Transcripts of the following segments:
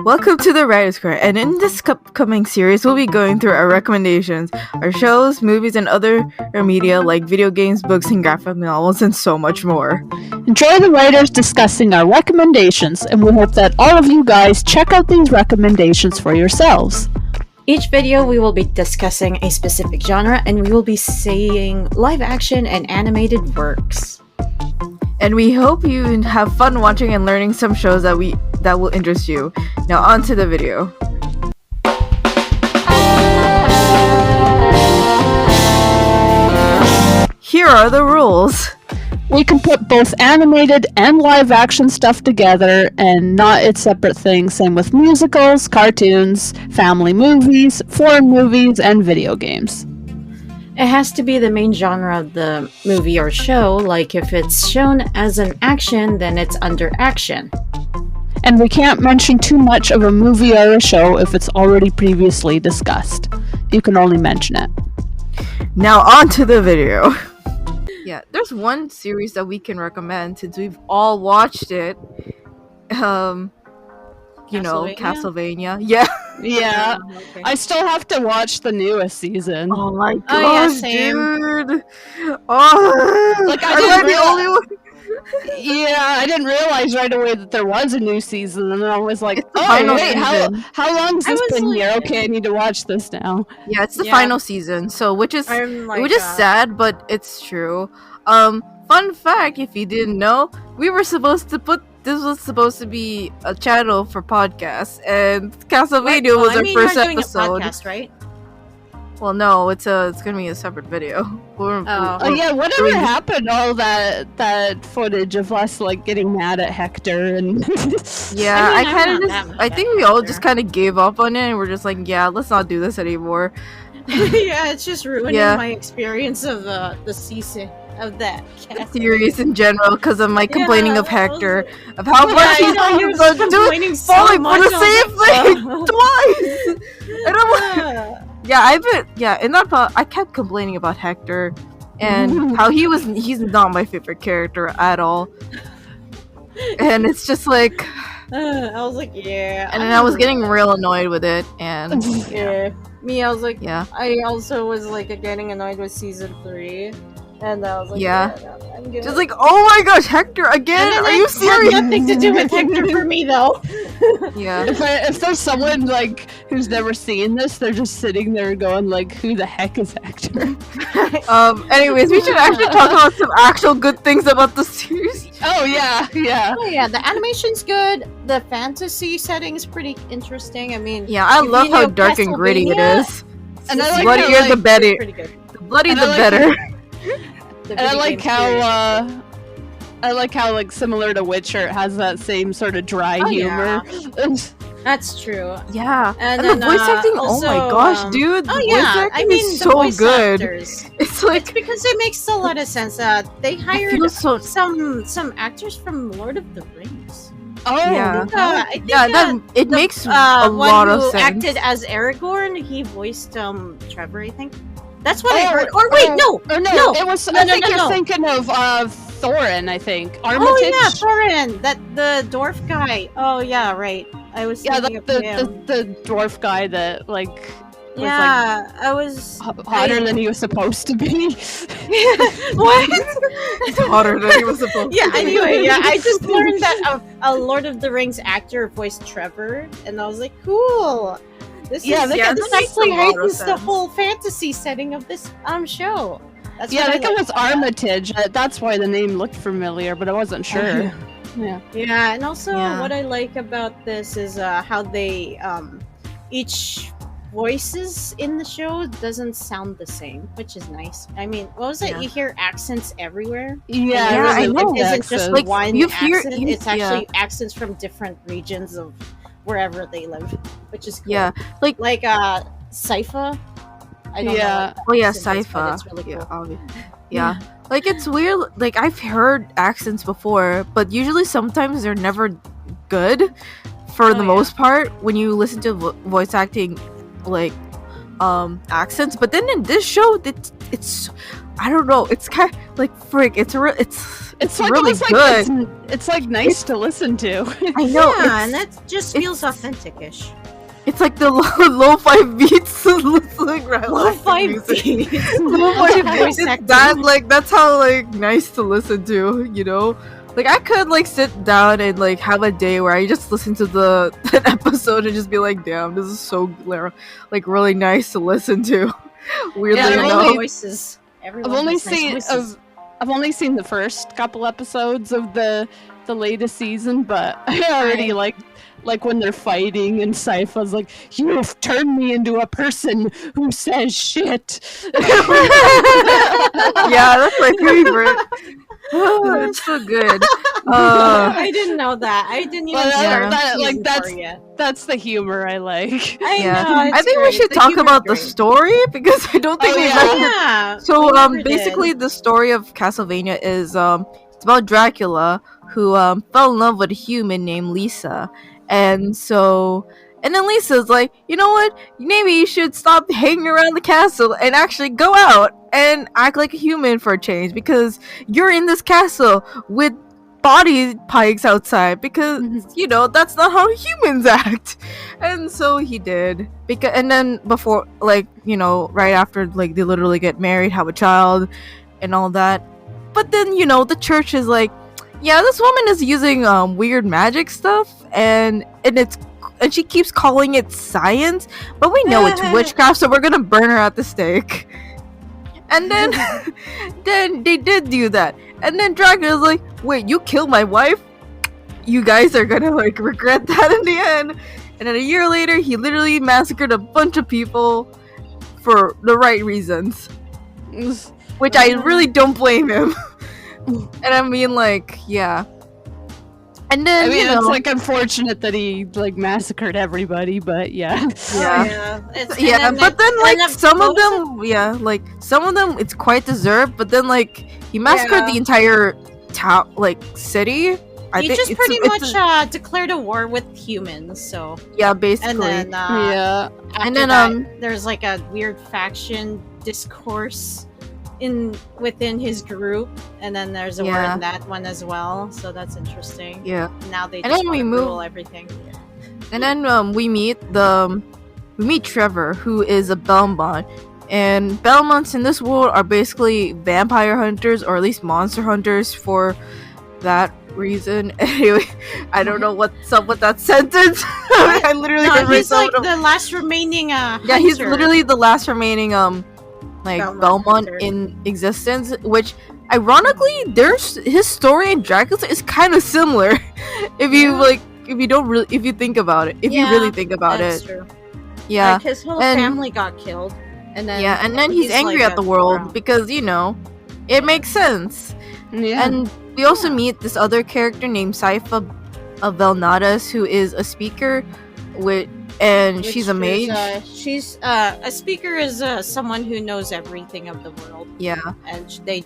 Welcome to the Writer's Corner, and in this upcoming series, we'll be going through our recommendations, our shows, movies, and other media like video games, books, and graphic novels, and so much more. Enjoy the writers discussing our recommendations, and we hope that all of you guys check out these recommendations for yourselves. Each video we will be discussing a specific genre, and we will be saying live action and animated works. And we hope you have fun watching and learning some shows that will interest you. Now on to the video. Here are the rules. We can put both animated and live action stuff together and not its separate things. Same with musicals, cartoons, family movies, foreign movies, and video games. It has to be the main genre of the movie or show, like if it's shown as an action, then it's under action. And we can't mention too much of a movie or a show if it's already previously discussed. You can only mention it. Now on to the video. Yeah, there's one series that we can recommend since we've all watched it. Castlevania. Yeah. Yeah. Okay. I still have to watch the newest season. Oh my god, Oh, yeah, same. dude. Oh, Like, am I the only one? Yeah, I didn't realize right away that there was a new season, and I was like, It's the final wait, season. how long's this been like- here? Okay, I need to watch this now. Yeah, it's the Yeah. final season. So, which is sad, but it's true. Fun fact, if you didn't know, this was supposed to be a channel for podcasts, and Castlevania was our first you're doing episode. a podcast, right? Well, no, it's gonna be a separate video. Oh yeah, whatever happened to all that footage of us like getting mad at Hector and Yeah, I mean, I'm not that much I think better we all there. just kind of gave up on it, and we're just like, yeah, let's not do this anymore. Yeah, it's just ruining Yeah. my experience of the season of that Series in general, because of my complaining of Hector, of how Yeah, much I he's know, you're about doing complaining so falling for much the on same that thing show. twice. And I'm like, in that part, I kept complaining about Hector and how he's not my favorite character at all. And it's just like, I was like, yeah. and then I was getting real annoyed with it, and yeah. Me, I was like, yeah. I also was like getting annoyed with season 3, and I was like, Yeah. no, I'm good. Just like, oh my gosh, Hector again? Are you serious? Had nothing to do with Hector for me though. Yeah. if there's someone like who's never seen this, they're just sitting there going like, who the heck is Hector? Anyways, we should actually talk about some actual good things about the series. Oh yeah. Oh yeah, the animation's good. The fantasy setting is pretty interesting. I mean, Yeah, I if love you how know dark and gritty it Castlevania, is. And I The like bloodier how, the better. pretty good. The bloody And the I like better. The And I video like game series. how like similar to Witcher, it has that same sort of dry Oh, humor. That's true. Yeah. And And the then, voice acting, also, oh my gosh, dude. The Oh voice yeah, acting I mean is the so voice good. actors. It's It's like, because it makes a lot of sense. They hired feels so- some actors from Lord of the Rings. Oh Yeah. I think it makes a one lot who of sense. acted as Aragorn, he voiced Trevor, I think. That's what I Oh, heard. Or wait, no, Or no, no, it was. no, I no, think no, you're no. thinking of Thorin. I think Armitage. Oh yeah, Thorin, the dwarf guy. Oh yeah, right. I was Yeah, thinking the, of him. the dwarf guy that like was Yeah, I was. hotter than he was supposed to be. What? It's hotter than he was supposed Yeah, to be. anyway, yeah, I just learned that a Lord of the Rings actor voiced Trevor, and I was like, cool. This Yeah, is, that Yeah, this that makes actually a lot of heightens the sense. whole fantasy setting of this show. That's Yeah, I what think it like was about that. Armitage. That's why the name looked familiar, but I wasn't sure. Yeah. Yeah, and also Yeah. what I like about this is how they each voices in the show doesn't sound the same, which is nice. I mean, what was it? Yeah. You hear accents everywhere. Yeah, Yeah, I know. It isn't just Like, one you hear- accent. you- It's actually accents from different regions of wherever they live, which is cool. Yeah, like Sypha. I don't Yeah. know. Oh yeah, accent is, but Sypha. It's really cool. Yeah, yeah. Like it's weird. Like I've heard accents before, but usually sometimes they're never good. For the yeah. most part, when you listen to voice acting, like accents. But then in this show, it's I don't know. It's kind of like frick. It's like, really good. It's like nice to listen to. I know. Yeah, and that just feels authentic-ish. It's like the lo-fi beats, like lo-fi beats. Lo-fi beats. That's how like nice to listen to. You know, like I could like sit down and like have a day where I just listen to that episode and just be like, damn, this is so like really nice to listen to. Weirdly enough. Voices. I've only seen the first couple episodes of the latest season, but I already like when they're fighting and Sypha's like, "You have turned me into a person who says shit." Yeah, that's my favorite. Oh, it's so good. I didn't know that. I didn't even start yet. That's the humor I like. I think we should talk about the story because I don't think we've mentioned. So basically the story of Castlevania is it's about Dracula who fell in love with a human named Lisa, and then Lisa's like, you know what? Maybe you should stop hanging around the castle and actually go out and act like a human for a change because you're in this castle with body pikes outside because you know that's not how humans act. And so he did and then before, like, you know, right after, like, they literally get married, have a child and all that. But then, you know, the church is like, yeah, this woman is using weird magic stuff and she keeps calling it science, but we know it's witchcraft, so we're gonna burn her at the stake. And then then they did do that. And then Dracula's like, wait, you killed my wife? You guys are gonna like regret that in the end. And then a year later, he literally massacred a bunch of people for the right reasons. Which I really don't blame him. And I mean, like, yeah. And then, I mean, you know, it's like unfortunate that he like massacred everybody, but yeah. But then like some of them it's quite deserved, but then like he massacred the entire town, like city. He just pretty much declared a war with humans, so yeah, basically. And then there's like a weird faction discourse within his group, and then there's a war in that one as well, so that's interesting. Yeah. Now they just rule everything. And then we meet Trevor, who is a Belmont, and Belmonts in this world are basically vampire hunters, or at least monster hunters for that reason. Anyway, I don't know what's up with that sentence. I literally he's like the last remaining hunter. He's literally the last remaining Belmont in existence, which ironically his story in Dracula is kind of similar if you think about it, you really think about it. True. Yeah, like his whole family got killed, and then he's angry at the world because, you know, it makes sense. And we also meet this other character named Sypha Velnadas, who is a speaker and she's a mage. She's a speaker is someone who knows everything of the world. Yeah, and they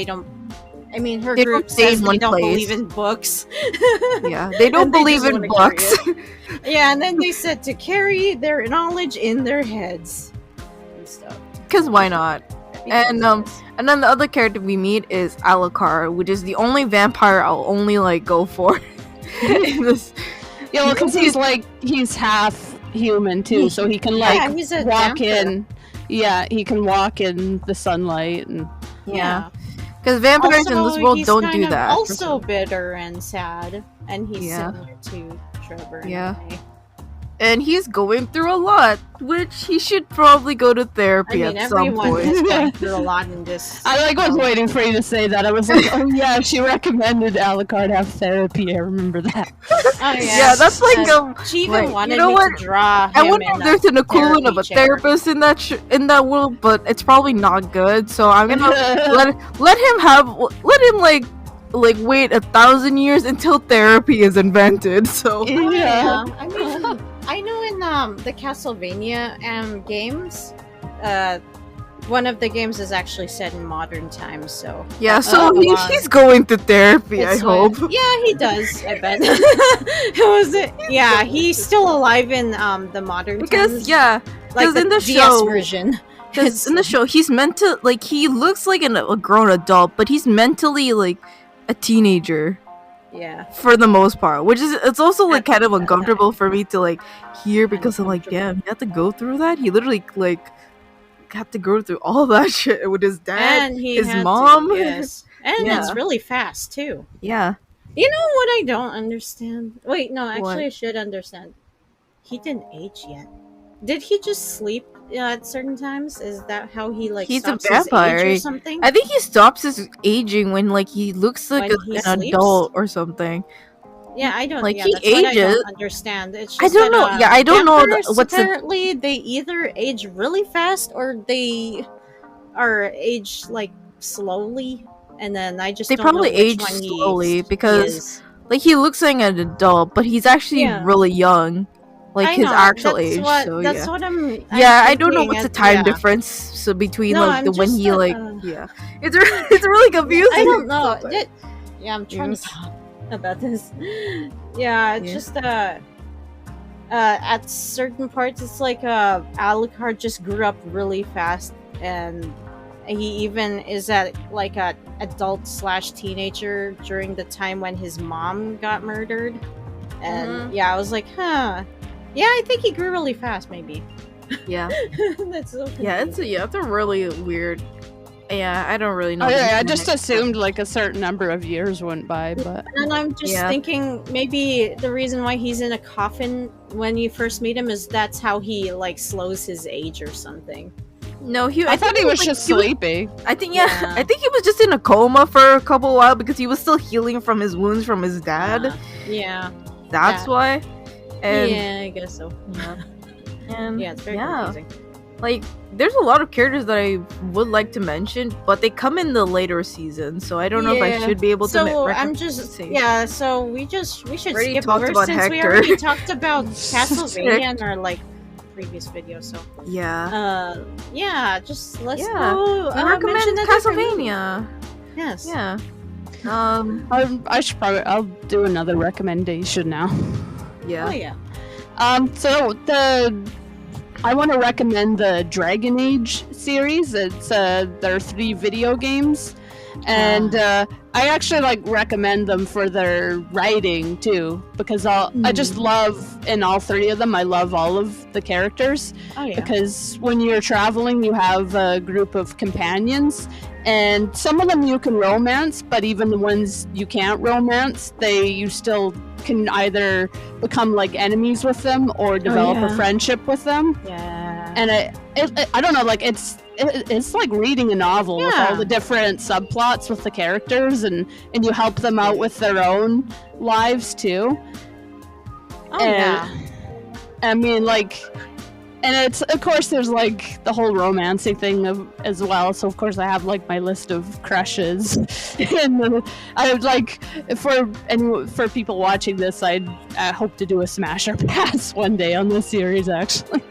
don't. I mean, her group says they don't believe in books. Yeah, they don't believe in books. Yeah, and then they said to carry their knowledge in their heads and stuff. Because why not? And then the other character we meet is Alucard, which is the only vampire I'll only like go for. In this. Yeah, well, because he's half human too, so he can walk in. Yeah, he can walk in the sunlight and because vampires in this world don't do that. Also bitter and sad, and he's similar to Trevor. And he's going through a lot, which he should probably go to therapy at some point. Everyone is going through a lot in this. I was waiting for you to say that. I was like, oh yeah, she recommended Alucard have therapy. I remember that. Oh yeah, that's like she even wanted me to draw. I wonder if there's an equivalent of a therapist in that world, but it's probably not good. So I'm gonna let him wait 1,000 years until therapy is invented. So yeah. I mean, I know in the Castlevania games, one of the games is actually set in modern times. So yeah, so he's going to therapy. I hope. Yeah, he does. I bet. He's still alive in the modern times. Because in the show version. Because in the show, he's meant to, like, he looks like a grown adult, but he's mentally, like, a teenager. Yeah. For the most part. Which is, it's also, like, kind of uncomfortable for me to, like, hear, because I'm like, damn, he had to go through that? He literally, like, had to go through all that shit with his dad, and his mom. Yes. And it's really fast, too. Yeah. You know what I don't understand? Wait, no, actually I should understand. He didn't age yet. Did he just sleep at certain times? Is that how he, like, he's stops a vampire his age or something? I think he stops his aging when, like, he looks like an adult or something. Yeah, I don't. Like, yeah, he that's what ages. I don't understand. It's just I don't know. Yeah, I don't know what's apparently they either age really fast or they are aged, like, slowly, and then I just they don't probably know which age one slowly because like he looks like an adult, but he's actually really young. Like his actual age. That's what I'm. I don't know what's the time difference. So between when he it's really confusing. I don't know. I'm trying to talk about this. Yeah, it's just at certain parts, it's like Alucard just grew up really fast, and he even is at like a adult/teenager during the time when his mom got murdered, and I was like, huh. Yeah, I think he grew really fast, maybe. Yeah. That's so confusing. It's a really weird. Yeah, I don't really know. I just assumed like a certain number of years went by, but. And I'm just thinking maybe the reason why he's in a coffin when you first meet him is that's how he like slows his age or something. No, I thought he was just sleeping. I think I think he was just in a coma for a couple while because he was still healing from his wounds from his dad. That's why. And, I guess so. Yeah. And it's very confusing. Like, there's a lot of characters that I would like to mention, but they come in the later seasons, so I don't know if I should be able to. So I'm just So we should skip over since Hector. we already talked about Castlevania in our like previous video. So just let's go. Recommend Castlevania. Yes. Yeah. I should probably. I'll do another recommendation now. Yeah. Oh yeah. So I want to recommend the Dragon Age series. It's there are 3 video games, and I actually like recommend them for their writing too, because I just love in all 3 of them. I love all of the characters because when you're traveling, you have a group of companions. And some of them you can romance, but even the ones you can't romance, you still can either become like enemies with them or develop a friendship with them. Yeah. And I don't know, like it's like reading a novel with all the different subplots with the characters, and you help them out with their own lives too. I mean, like. And it's, of course, there's like the whole romancing thing as well. So, of course, I have like my list of crushes. And I would like, for people watching this, I hope to do a smash or pass one day on this series, actually.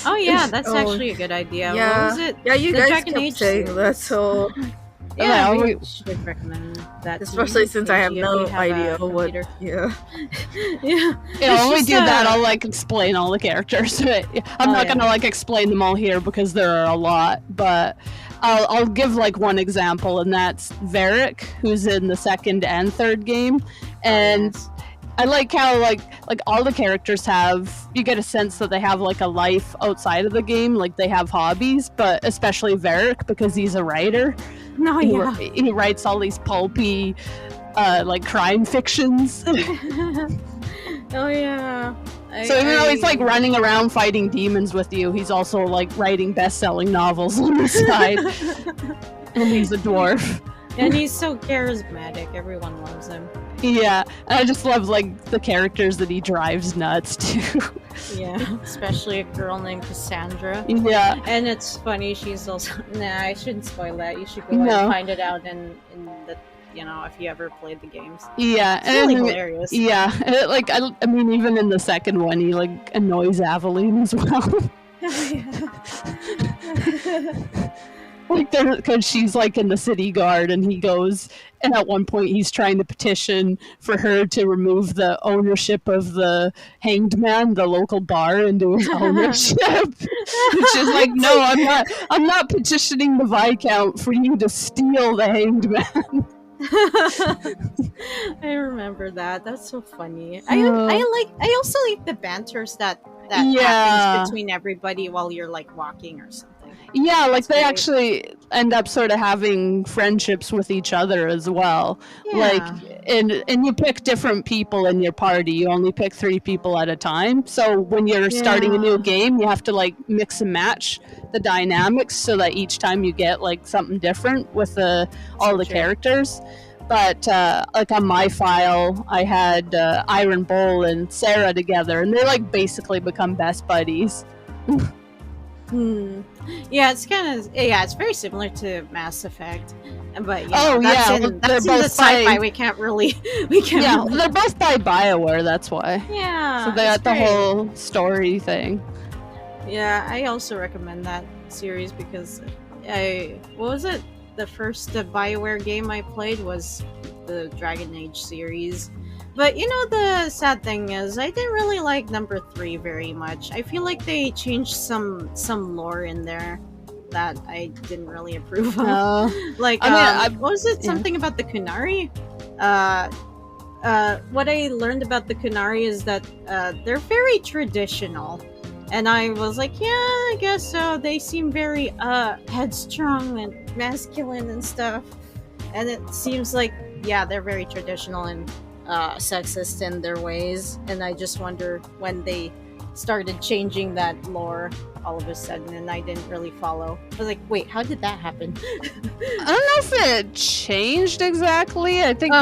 Oh, yeah, that's actually a good idea. Yeah. What was it? Yeah, you the guys Dragon kept Age saying that, so. Yeah, we should recommend that. Especially since I have no idea what. Yeah. When we do that, I'll like explain all the characters. I'm not gonna like explain them all here because there are a lot, but I'll give like one example, and that's Varric, who's in the 2nd and 3rd game, and. I like how like all the characters you get a sense that they have like a life outside of the game, like they have hobbies, but especially Varric because he's a writer. No, he writes all these pulpy like crime fictions. Oh yeah. So even though he's like running around fighting demons with you, he's also like writing best-selling novels on the side. And he's a dwarf. And he's so charismatic. Everyone loves him. Yeah, and I just love like the characters that he drives nuts too. Yeah, especially a girl named Cassandra. Yeah, and it's funny. She's also I shouldn't spoil that. You should go and find it out in the if you ever played the games. Yeah, it's really hilarious. Yeah, and I mean even in the 2nd one, he like annoys Aveline as well. Like, because she's like in the city guard, and he goes And at one point, he's trying to petition for her to remove the ownership of the Hanged Man, the local bar, into his ownership. Which is like, no, I'm not petitioning the Viscount for you to steal the Hanged Man. I remember that. That's so funny. I also like the banters that happens between everybody while you're like walking or something. Yeah, like they actually end up sort of having friendships with each other as well. Yeah. Like, and you pick different people in your party. You only pick 3 people at a time. So when you're starting a new game, you have to like mix and match the dynamics so that each time you get like something different with all the characters. But like on my file, I had Iron Bull and Sarah together, and they like basically become best buddies. Yeah, it's very similar to Mass Effect, but that's in the sci-fi. We can't really. They're both by BioWare, that's why. Yeah, so they got the whole story thing. Yeah, I also recommend that series because what was it? The first BioWare game I played was the Dragon Age series. But the sad thing is I didn't really like number 3 very much. I feel like they changed some lore in there that I didn't really approve of. Like what was it? Something about the Kunari? What I learned about the Kunari is that they're very traditional. And I was like, yeah, I guess so. They seem very headstrong and masculine and stuff. And it seems like, they're very traditional and sexist in their ways. And I just wonder when they started changing that lore all of a sudden, and I didn't really follow. I was like, wait, how did that happen? I don't know if it changed exactly. I think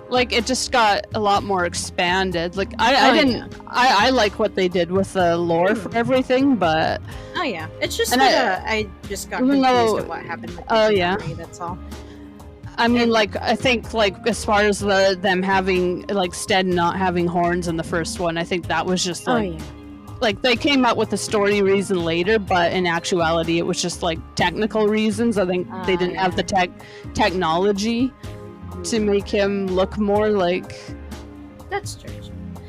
like it just got a lot more expanded. Like I like what they did with the lore for everything, but it's just that I just got confused at what happened with the story, that's all. I mean, like I think like as far as them having like Stead not having horns in the first one, I think that was just like like they came up with a story reason later, but in actuality it was just like technical reasons. I think they didn't have the technology to make him look more like... That's true.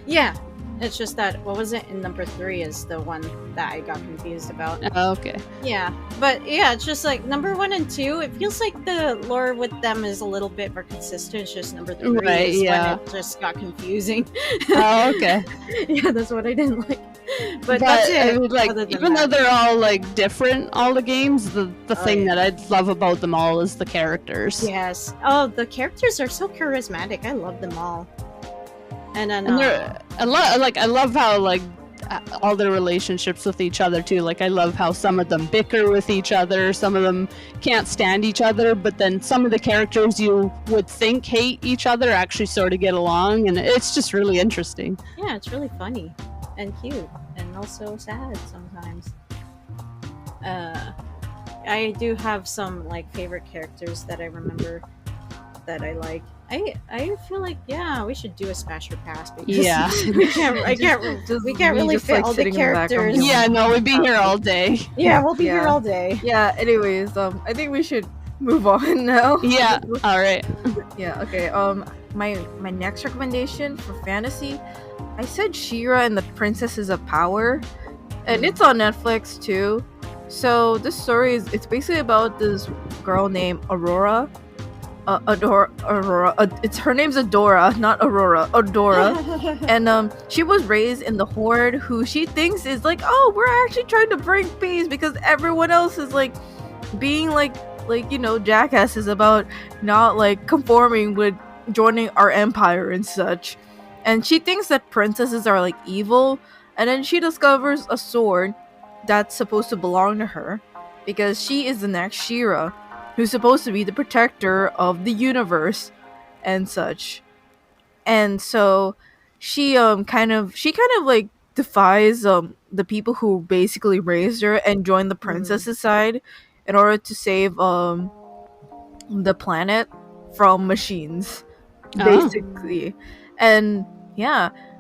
Yeah, it's just that, what was it, in number 3 is the one that I got confused about. Oh, okay. Yeah, but it's just like number 1 and 2, it feels like the lore with them is a little bit more consistent. It's just number 3 when it just got confusing. Oh, okay. Yeah, that's what I didn't like. But that's it. I mean, like, even though they're all like different, all the games, the thing that I love about them all is the characters. Yes. Oh, the characters are so charismatic. I love them all. And then I love how like all their relationships with each other too. Like I love how some of them bicker with each other, some of them can't stand each other, but then some of the characters you would think hate each other actually sort of get along, and it's just really interesting. Yeah, it's really funny and cute and also sad sometimes. I do have some like favorite characters that I remember that I like. I feel like we should do a Smasher Pass because we can't really fit all the characters. We'd be here all day. Yeah, we'll be here all day. Yeah. Anyways, I think we should move on now. Yeah. All right. Yeah. Okay. My next recommendation for fantasy, I said She-Ra and the Princesses of Power, and it's on Netflix too. So this story it's basically about this girl named Aurora. Aurora. Her name's Adora, not Aurora. Adora. And she was raised in the Horde, who she thinks is like, oh, we're actually trying to bring peace because everyone else is like being like jackasses about not like conforming with joining our empire and such. And she thinks that princesses are like evil, and then she discovers a sword that's supposed to belong to her because she is the next She-Ra, who's supposed to be the protector of the universe and such. And so she kind of like defies the people who basically raised her and join the princess's side in order to save the planet from machines, basically. And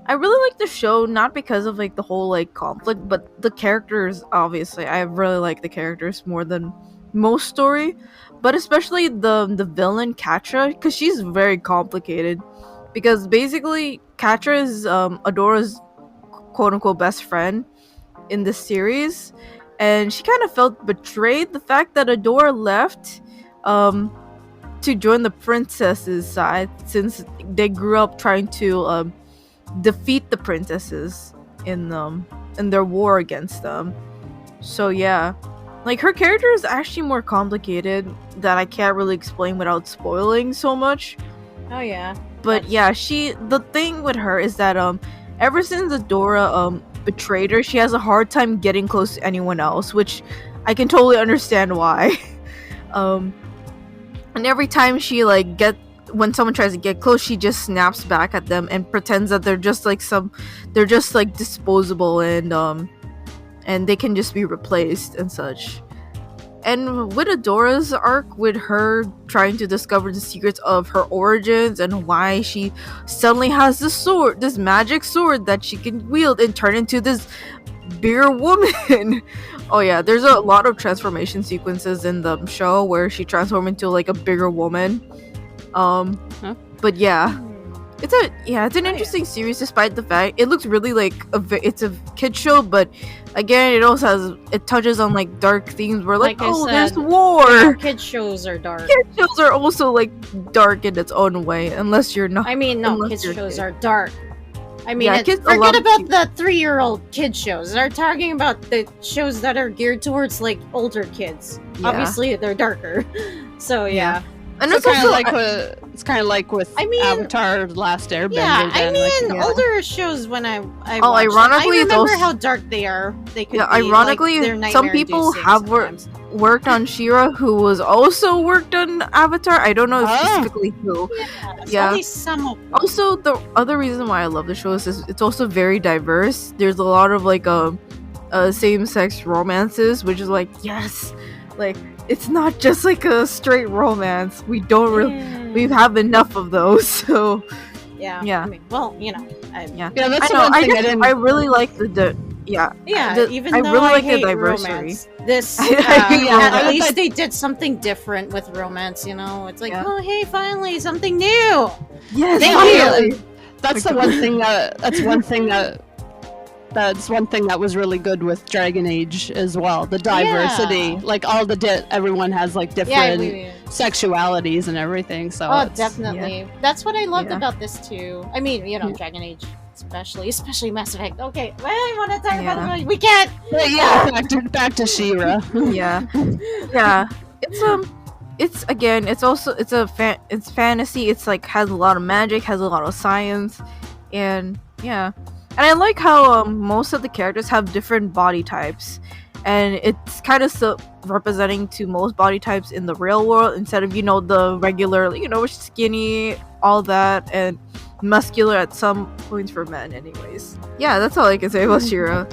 I really like the show, not because of like the whole like conflict, but the characters. Obviously I really like the characters more than most story, but especially the villain Katra, because she's very complicated. Because basically, Katra is Adora's quote unquote best friend in this series, and she kind of felt betrayed the fact that Adora left to join the princess's side, since they grew up trying to defeat the princesses in their war against them. So yeah, like, her character is actually more complicated that I can't really explain without spoiling so much. Oh yeah. But yeah, the thing with her is that ever since Adora betrayed her, she has a hard time getting close to anyone else, which I can totally understand why. And every time she when someone tries to get close, she just snaps back at them and pretends that they're just disposable and they can just be replaced and such. And with Adora's arc, with her trying to discover the secrets of her origins and why she suddenly has this magic sword that she can wield and turn into this bigger woman. Oh yeah, there's a lot of transformation sequences in the show where she transforms into like a bigger woman. But yeah, it's an interesting series, despite the fact it looks really like it's a kid show, but again, it touches on like dark themes where there's war. Kid shows are dark. Kid shows are also like dark in its own way, unless you're not. I mean, no, kids shows are dark. I mean, yeah, forget about the 3-year-old kid shows. They're talking about the shows that are geared towards like older kids. Yeah. Obviously, they're darker. So yeah. And so it's kind of like with Avatar: The Last Airbender. Yeah, I mean, older shows when I ironically, I remember how dark they are. They could be, ironically, like, some people have worked on She-Ra who was also worked on Avatar. I don't know specifically who. Yeah. Only some of them. Also, the other reason why I love the show is it's also very diverse. There's a lot of like same-sex romances, which is like, yes, like, it's not just like a straight romance. We have enough of those. So yeah. I mean, well, you know, that's the one thing I really like even though I hate the diversity. Romance, this at least they did something different with romance. You know, it's like, oh hey, finally something new. Yes, thank you. That's one thing that was really good with Dragon Age as well. The diversity, like everyone has like different sexualities and everything. So definitely, that's what I loved about this too. I mean, you know, Dragon Age, especially Mass Effect. Okay, I want to talk about it. We can't. But yeah, back to She-Ra. Yeah. It's fantasy. It's like has a lot of magic, has a lot of science, and yeah. And I like how most of the characters have different body types, and it's kind of representing to most body types in the real world, instead of, the regular, skinny, all that, and muscular at some points for men anyways. Yeah, that's all I can say about She-Ra.